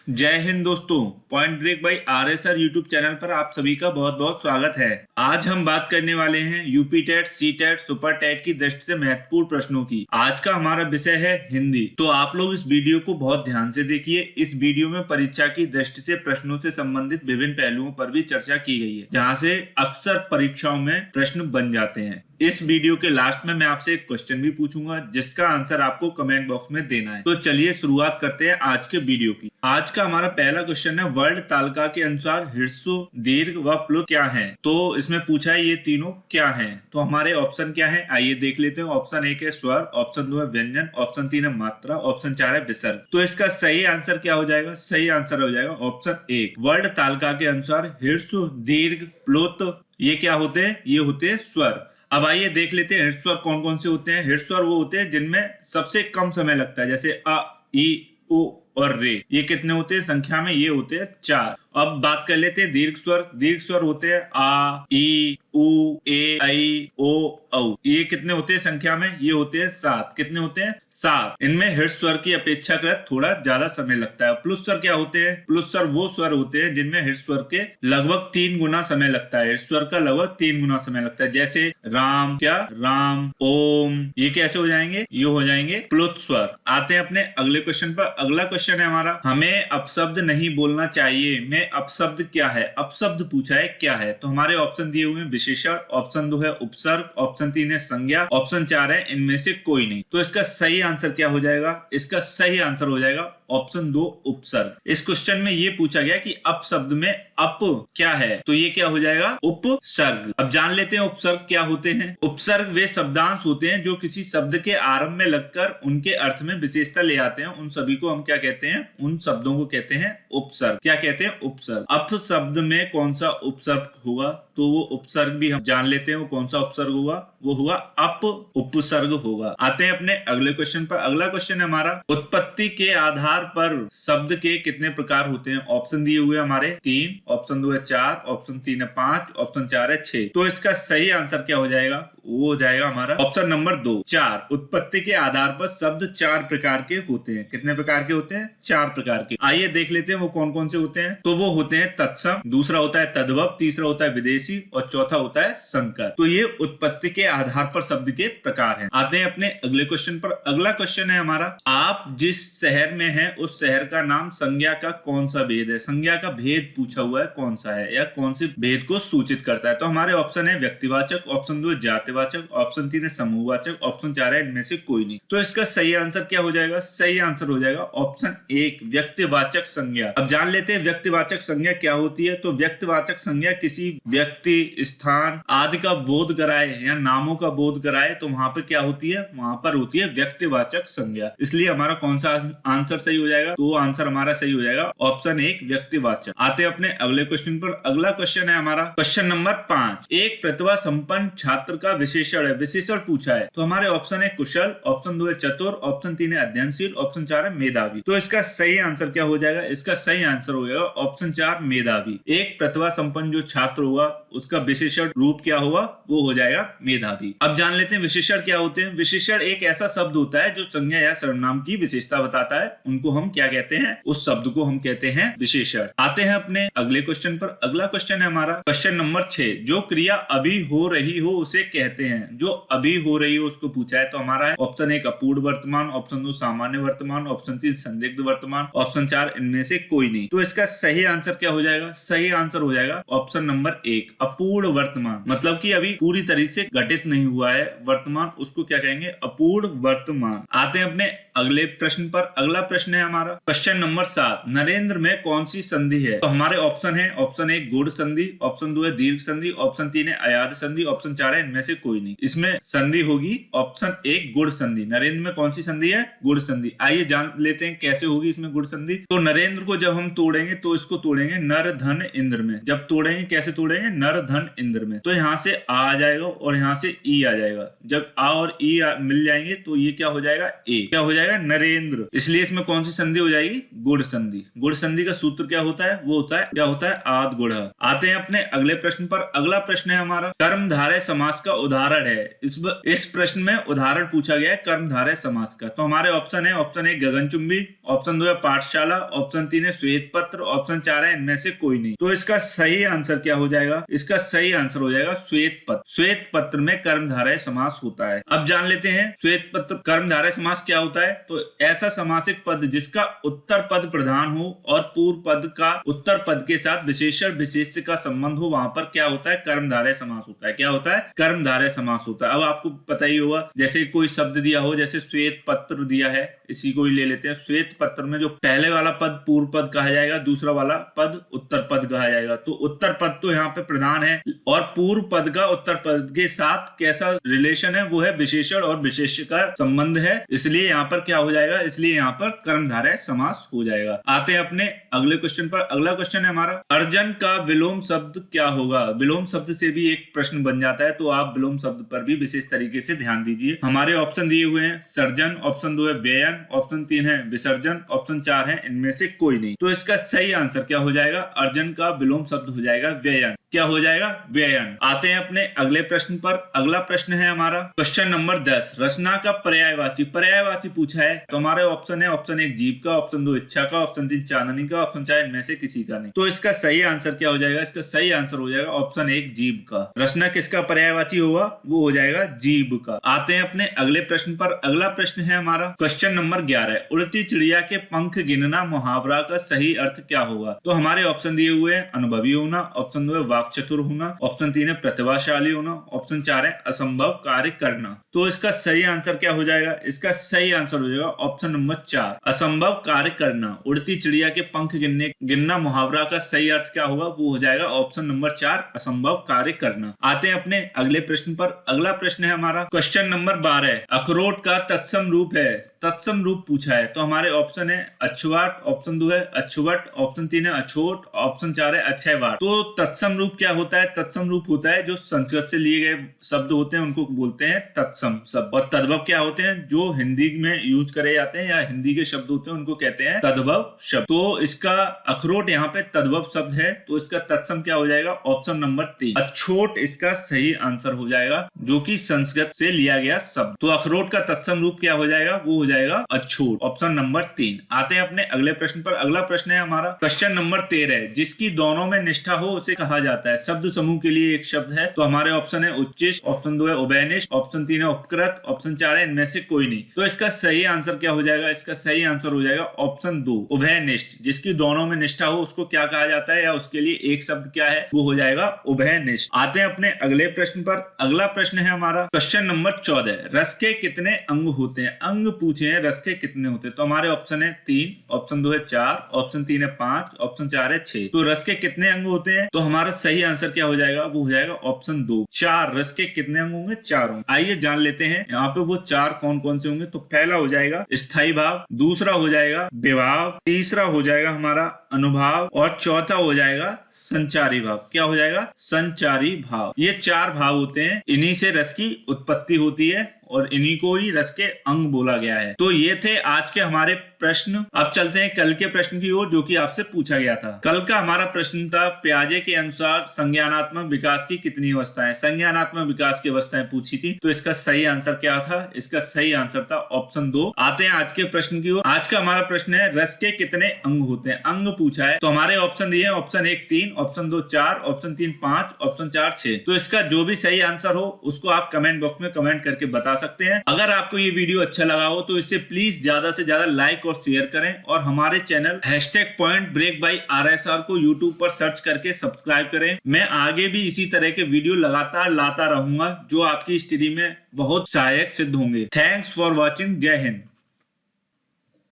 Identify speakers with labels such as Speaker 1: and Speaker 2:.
Speaker 1: जय हिंद दोस्तों। Point break by RSR YouTube channel पर आप सभी का बहुत बहुत स्वागत है। आज हम बात करने वाले हैं UP TET, C TET, super TET की दृष्टि से महत्वपूर्ण प्रश्नों की। आज का हमारा विषय है हिंदी। तो आप लोग इस वीडियो को बहुत ध्यान से देखिए। इस वीडियो में परीक्षा की दृष्टि से प्रश्नों से संबंधित विभिन्न पहलुओं पर भी चर्चा की गई है, जहाँ से अक्सर परीक्षाओं में प्रश्न बन जाते हैं। इस वीडियो के लास्ट में मैं आपसे एक क्वेश्चन भी पूछूंगा, जिसका आंसर आपको कमेंट बॉक्स में देना है। तो चलिए शुरुआत करते हैं आज के वीडियो की। आज का हमारा पहला क्वेश्चन है, वर्ड तालिका के अनुसार ह्रस्व, दीर्घ व प्लुत क्या है। तो इसमें पूछा है ये तीनों क्या हैं। तो हमारे ऑप्शन क्या है, आइए देख लेते हैं। ऑप्शन 1 है स्वर, ऑप्शन 2 है व्यंजन, ऑप्शन 3 है मात्रा, ऑप्शन 4 है विसर्ग। तो इसका सही आंसर क्या हो जाएगा? सही आंसर हो जाएगा ऑप्शन 1। वर्ड तालिका के अनुसार ह्रस्व, दीर्घ, प्लुत ये क्या होते हैं? ये होते हैं स्वर। अब आइए देख लेते हैं ह्रस्व स्वर कौन कौन से होते हैं। ह्रस्व स्वर वो होते हैं जिनमें सबसे कम समय लगता है, जैसे अ, ई, उ और रे। ये कितने होते हैं संख्या में? ये होते हैं 4। अब बात कर लेते हैं दीर्घ स्वर। दीर्घ स्वर होते हैं आ, ई, उ, ए, ऐ, ओ, औ। ये कितने होते हैं संख्या में? ये होते हैं 7। कितने होते हैं? 7। इनमें ह्रस्व स्वर की अपेक्षाकृत थोड़ा ज्यादा समय लगता है। प्लुत स्वर क्या होते हैं? प्लुत स्वर वो स्वर होते हैं जिनमें ह्रस्व स्वर के लगभग 3 गुना समय लगता है। ह्रस्व स्वर का लगभग 3 गुना समय लगता है, जैसे राम, क्या राम, ओम। ये कैसे हो जाएंगे? ये हो जाएंगे प्लुत स्वर। आते हैं अपने अगले क्वेश्चन पर। अगला क्वेश्चन है हमारा, हमें अपशब्द नहीं बोलना चाहिए में अपशब्द क्या है? अपशब्द पूछा है क्या है। तो हमारे ऑप्शन दिए हुए हैं विशेषण, ऑप्शन 2 है उपसर्ग, ऑप्शन 3 है संज्ञा, ऑप्शन 4 है इनमें से कोई नहीं। तो इसका सही आंसर क्या हो जाएगा? इसका सही आंसर हो जाएगा ऑप्शन 2 उपसर्ग। इस क्वेश्चन में ये पूछा गया कि अपशब्द में अप क्या है, तो ये क्या हो जाएगा? उपसर्ग। अब जान लेते हैं उपसर्ग क्या होते हैं। उपसर्ग वे शब्दांश होते हैं जो किसी शब्द के आरंभ में लगकर उनके अर्थ में विशेषता ले आते हैं। उन सभी को हम क्या कहते हैं? उन शब्दों को कहते हैं उपसर्ग। क्या कहते हैं? उपसर्ग। अपशब्द में कौन सा उपसर्ग होगा? तो वो उपसर्ग भी हम जान लेते हैं। वो कौन सा उपसर्ग होगा? वो होगा अप उपसर्ग होगा। आते हैं अपने अगले क्वेश्चन पर। अगला क्वेश्चन है हमारा, उत्पत्ति के आधार पर शब्द के कितने प्रकार होते हैं? ऑप्शन दिए हुए हमारे 3, ऑप्शन 2 है 4, ऑप्शन 3 है 5, ऑप्शन 4 है 6। तो इसका सही आंसर क्या हो जाएगा? वो हो जाएगा हमारा ऑप्शन नंबर 2, 4। उत्पत्ति के आधार पर शब्द 4 प्रकार के होते हैं। कितने प्रकार के होते हैं? 4 प्रकार के। आइए देख लेते हैं वो कौन कौन से होते हैं। तो वो होते हैं तत्सम, दूसरा होता है तद्भव, तीसरा होता है विदेशी और चौथा होता है संकर। तो ये उत्पत्ति के आधार पर शब्द के प्रकार हैं। आते हैं अपने अगले क्वेश्चन पर। अगला क्वेश्चन है हमारा, आप जिस शहर में हैं उस शहर का नाम संज्ञा का कौन सा भेद है? संज्ञा का भेद पूछा हुआ है, कौन सा है या कौन से भेद को सूचित करता है। तो हमारे ऑप्शन है व्यक्तिवाचक, ऑप्शन 2 जातिवाचक, ऑप्शन 3 है समूहवाचक, ऑप्शन 4 है इनमें से कोई नहीं। तो इसका सही आंसर क्या हो जाएगा? सही आंसर हो जाएगा ऑप्शन 1 व्यक्तिवाचक संज्ञा। अब जान लेते हैं व्यक्तिवाचक संज्ञा क्या होती है। तो व्यक्तिवाचक संज्ञा किसी व्यक्ति, स्थान आदि का बोध कराए या नामों का बोध कराए, तो वहां पर क्या होती है? वहां पर होती है व्यक्तिवाचक संज्ञा। इसलिए हमारा कौन सा आंसर सही हो जाएगा? तो आंसर हमारा सही हो जाएगा ऑप्शन 1 व्यक्तिवाचक। आते हैं अपने अगले क्वेश्चन पर। अगला क्वेश्चन है हमारा क्वेश्चन नंबर 5, एक प्रतिभा संपन्न छात्र का विशेषण है। विशेषण पूछा है। तो हमारे ऑप्शन है कुशल, ऑप्शन 2 है चतुर, ऑप्शन 3 है अध्ययनशील, ऑप्शन 4 है मेधावी। तो इसका सही आंसर क्या हो जाएगा? इसका सही आंसर हो जाएगा ऑप्शन 4 मेधावी। एक प्रतिभा संपन्न जो छात्र होगा उसका विशेषण रूप क्या होगा? वो हो जाएगा मेधावी। अब जान लेते हैं विशेषण क्या होते हैं। विशेषण एक ऐसा शब्द होता है जो संज्ञा या सर्वनाम की विशेषता बताता है। उनको हम क्या कहते हैं? उस शब्द को हम कहते हैं विशेषण। आते हैं अपने अगले क्वेश्चन पर। अगला क्वेश्चन है हमारा क्वेश्चन नंबर 6, जो क्रिया अभी हो रही हो उसे कहते हैं। जो अभी हो रही हो उसको पूछा है। तो हमारा है ऑप्शन 1 अपूर्ण वर्तमान, ऑप्शन 2 सामान्य वर्तमान, ऑप्शन 3 संदिग्ध वर्तमान, ऑप्शन 4 इनमें से कोई नहीं। तो इसका सही आंसर क्या हो जाएगा? सही आंसर हो जाएगा ऑप्शन नंबर 1 अपूर्ण वर्तमान। मतलब कि अभी पूरी तरीके से घटित नहीं हुआ है वर्तमान, उसको क्या कहेंगे? अपूर्ण वर्तमान। आते हैं अपने अगले प्रश्न पर। अगला प्रश्न है हमारा क्वेश्चन नंबर 7, नरेंद्र में कौन सी संधि है? तो हमारे ऑप्शन है ऑप्शन 1 गुण संधि, ऑप्शन 2 है दीर्घ संधि, ऑप्शन 3 है अयाद संधि, ऑप्शन 4 है इनमें से कोई नहीं। इसमें संधि होगी ऑप्शन 1 गुण संधि। नरेंद्र में कौन सी संधि है? गुण संधि। आइए जान लेते हैं कैसे होगी इसमें गुण संधि। तो नरेंद्र को जब हम तोड़ेंगे तो इसको तोड़ेंगे नर धन इंद्र में। जब तोड़ेंगे कैसे तोड़ेंगे? नर धन इंद्र में। तो यहाँ से आ जाएगा और यहाँ से ई आ जाएगा। जब आ और ई मिल जाएंगे तो ये क्या हो जाएगा? ए। क्या हो जाएगा? नरेंद्र। इसलिए इसमें कौन सी संधि हो जाएगी? गुण संधि। गुण संधि का सूत्र क्या होता है? वो होता है क्या होता है? आद गुण। आते हैं अपने अगले प्रश्न पर। अगला प्रश्न है हमारा कर्मधारय समास का उदाहरण है। इस प्रश्न में उदाहरण पूछा गया है कर्मधारय समास का। तो हमारे ऑप्शन है, ऑप्शन 1 गगनचुंबी, ऑप्शन 2 है पाठशाला, ऑप्शन 3 है श्वेत पत्र, ऑप्शन 4 है इनमें से कोई नहीं। तो इसका सही आंसर क्या हो जाएगा? इसका सही आंसर हो जाएगा श्वेत पत्र। श्वेत पत्र में कर्मधारय समास होता है। अब जान लेते हैं श्वेत पत्र कर्मधारय समास क्या होता है। तो ऐसा समासिक पद जिसका उत्तर पद प्रधान हो और पूर्व पद का उत्तर पद के साथ विशेषण विशेष्य का संबंध हो, वहां पर क्या होता है? कर्मधारय समास होता है। क्या होता है? कर्मधारय समास होता है। अब आपको पता ही होगा, जैसे कोई शब्द दिया हो, जैसे श्वेत पत्र दिया है, इसी को ही ले लेते हैं। श्वेत पत्र में जो पहले वाला पद पूर्व पद कहा जाएगा, दूसरा वाला पद उत्तर पद कहा जाएगा। तो उत्तर पद तो यहाँ पे प्रधान है और पूर्व पद का उत्तर पद के साथ कैसा रिलेशन है? वो है विशेषण और विशेष्य का संबंध है, इसलिए यहाँ पर क्या हो जाएगा? इसलिए यहाँ पर कर्मधारय समास हो जाएगा। आते हैं अपने अगले क्वेश्चन पर। अगला क्वेश्चन है हमारा, अर्जन का विलोम शब्द क्या होगा? विलोम शब्द से भी एक प्रश्न बन जाता है, तो आप विलोम शब्द पर भी विशेष तरीके से ध्यान दीजिए। हमारे ऑप्शन दिए हुए हैं सर्जन, ऑप्शन 2 है व्ययन, ऑप्शन 3 है विसर्जन, ऑप्शन 4 है इनमें से कोई नहीं। तो इसका सही आंसर क्या हो जाएगा? अर्जन का विलोम शब्द हो जाएगा व्ययन। क्या हो जाएगा? व्ययन। आते हैं अपने अगले प्रश्न पर। अगला प्रश्न है हमारा क्वेश्चन नंबर 10, रचना का पर्यायवाची। पर्यायवाची पूछा है, तो हमारे ऑप्शन है, ऑप्शन 1 जीव का, ऑप्शन 2 इच्छा का, ऑप्शन 3 चांदनी का, ऑप्शन 4 इनमें से किसी का नहीं। तो इसका सही आंसर क्या हो जाएगा? इसका सही आंसर हो जाएगा ऑप्शन 1 जीव का। रचना किसका पर्यायवाची होगा? वो हो जाएगा जीव का। आते हैं अपने अगले प्रश्न पर। अगला प्रश्न है हमारा क्वेश्चन नंबर 11, उड़ती चिड़िया के पंख गिनना मुहावरा का सही अर्थ क्या होगा? तो हमारे ऑप्शन दिए हुए हैं, अनुभवी होना, ऑप्शन 2 है वाक चतुर होना, ऑप्शन 3 है प्रतिभाशाली होना, ऑप्शन 4 है असंभव कार्य करना। तो इसका सही आंसर क्या हो जाएगा? इसका सही आंसर हो जाएगा ऑप्शन नंबर 4 असंभव कार्य करना। उड़ती चिड़िया के पंख गिनना मुहावरा का सही अर्थ क्या होगा? वो हो जाएगा ऑप्शन नंबर 4 असंभव कार्य करना। आते हैं अपने अगले प्रश्न पर। अगला प्रश्न है हमारा क्वेश्चन नंबर 12, अखरोट का तत्सम रूप है। तत्सम रूप पूछा है, तो हमारे ऑप्शन है अछवाट, ऑप्शन 2 है अछुवट, ऑप्शन 3 है अछोट, ऑप्शन 4 है अक्षयवाट। तो तत्सम रूप क्या होता है? तत्सम रूप होता है जो संस्कृत से लिए गए शब्द होते हैं उनको बोलते हैं तत्सम शब्द। और तद्भव क्या होते हैं? जो हिंदी में यूज करे जाते हैं या हिंदी के शब्द होते हैं उनको कहते हैं तद्भव शब्द। तो इसका अखरोट यहाँ पे तद्भव शब्द है, तो इसका तत्सम क्या हो जाएगा? ऑप्शन नंबर 3 अछोट इसका सही आंसर हो जाएगा, जो कि संस्कृत से लिया गया शब्द। तो अखरोट का तत्सम रूप क्या हो जाएगा? वो हो जाएगा अछूट, ऑप्शन नंबर 3। आते हैं अपने अगले प्रश्न पर। अगला प्रश्न है हमारा क्वेश्चन नंबर 13, जिसकी दोनों में निष्ठा हो उसे कहा जाता है। शब्द समूह के लिए एक शब्द है, तो हमारे ऑप्शन है उच्चिष्ट, ऑप्शन 2 है उभयनिष्ठ, ऑप्शन 3 है उपकृत, ऑप्शन 4 है इनमें से कोई नहीं। तो इसका सही आंसर क्या हो जाएगा? इसका सही आंसर हो जाएगा ऑप्शन 2 उभयनिष्ठ। जिसकी दोनों में निष्ठा हो उसको क्या कहा जाता है, या उसके लिए एक शब्द क्या है? वो हो जाएगा उभयनिष्ठ। आते हैं अपने अगले प्रश्न पर। अगला प्रश्न है हमारा क्वेश्चन नंबर 14, रस के कितने अंग होते हैं? अंग पूछे हैं, रस के कितने होते हैं? तो हमारे ऑप्शन है 3, ऑप्शन 2 है 4, ऑप्शन 3 है 5, ऑप्शन 4 है 6। तो रस के कितने अंग होते हैं? तो हमारा सही आंसर क्या हो जाएगा? वो हो जाएगा ऑप्शन 2 4। रस के कितने अंग होंगे? 4 होंगे। आइए जान लेते हैं यहाँ पे वो 4 कौन कौन से होंगे। तो पहला हो जाएगा स्थायी भाव, दूसरा हो जाएगा विभाव, तीसरा हो जाएगा हमारा अनुभाव और चौथा हो जाएगा संचारी भाव। क्या हो जाएगा? संचारी भाव। ये 4 भाव होते हैं, इन्हीं से रस की उत्पत्ति होती है और इन्हीं को ही रस के अंग बोला गया है। तो ये थे आज के हमारे प्रश्न। अब चलते हैं कल के प्रश्न की ओर, जो कि आपसे पूछा गया था। कल का हमारा प्रश्न था, प्याजे के अनुसार संज्ञानात्मक विकास की कितनी अवस्थाएं? संज्ञानात्मक विकास की अवस्थाएं पूछी थी। तो इसका सही आंसर क्या था? इसका सही आंसर था ऑप्शन 2। आते हैं आज के प्रश्न की ओर। आज का हमारा प्रश्न है, रस के कितने अंग होते हैं? अंग पूछा है, तो हमारे ऑप्शन दिए हैं, ऑप्शन 1 3, ऑप्शन 2 4, ऑप्शन 3 5, ऑप्शन 4 6। तो इसका जो भी सही आंसर हो उसको आप कमेंट बॉक्स में कमेंट करके बता सकते हैं। अगर आपको ये वीडियो अच्छा लगा हो तो इसे प्लीज ज्यादा से ज्यादा लाइक और शेयर करें, और हमारे चैनल #PointBreak by RSR को यूट्यूब पर सर्च करके सब्सक्राइब करें। मैं आगे भी इसी तरह के वीडियो लगातार लाता रहूंगा, जो आपकी स्टडी में बहुत सहायक सिद्ध होंगे। Thanks for watching. जय हिंद।